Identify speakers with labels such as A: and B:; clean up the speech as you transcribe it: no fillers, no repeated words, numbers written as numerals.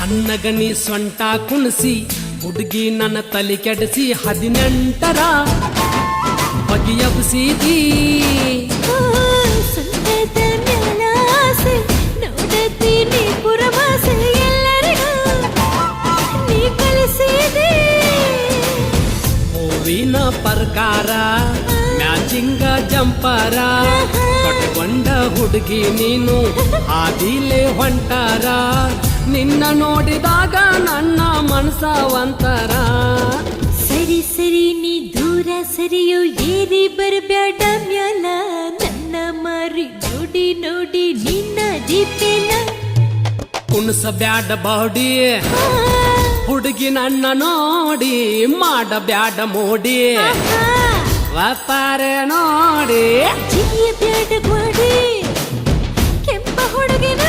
A: ಸಣ್ಣಗನಿ ಸೊಂಟ ಕುಣಿಸಿ ಹುಡುಗಿ ನನ್ನ ತಲೆ ಕೆಡಿಸಿ 18ರ ಬಗೆಯಬ್ಸಿದಿ
B: ಸೊಂಟದ ಮ್ಯಾಲ ಆಸೆ ನೋಡತೀನಿ ಪುರವಾಸೆ ಎಲ್ಲರಿಗೂ ನೀ ಕಲಿಸಿದಿ
A: ಹೂವಿನ ಪ್ರಕಾರ ಮ್ಯಾಚಿಂಗ ಜಂಪರ ಕಟ್ಕೊಂಡ ಹುಡುಗಿ ನೀನು ಆದಿಲೆ ಹೊಂಟಾರ ನಿನ್ನ ನೋಡಿದಾಗ ನನ್ನ ಮನಸ ಒಂತರ
B: ಸರಿ ಸರಿ ನೀ ದೂರ ಸರಿಯೋ ಏರಿ ಬರಬ್ಯಾಡ ಮ್ಯಾಲ ನನ್ನ ಮಾರಿ ನೋಡಿ ನೋಡಿ ನಿನ್ನ ದೀಪೇನ
A: ಕುಣಸ ಬ್ಯಾಡ ಬಾಡಿ ಹುಡುಗಿ ನನ್ನ ನೋಡಿ ಮಾಡ ಬ್ಯಾಡ ಮೋಡಿ ವ್ಯಾಪಾರ ನೋಡಿ
B: ಜಿಗಿಯ ಬ್ಯಾಡ ಗೋಡಿ ಕೆಂಪ ಹುಡುಗಿನ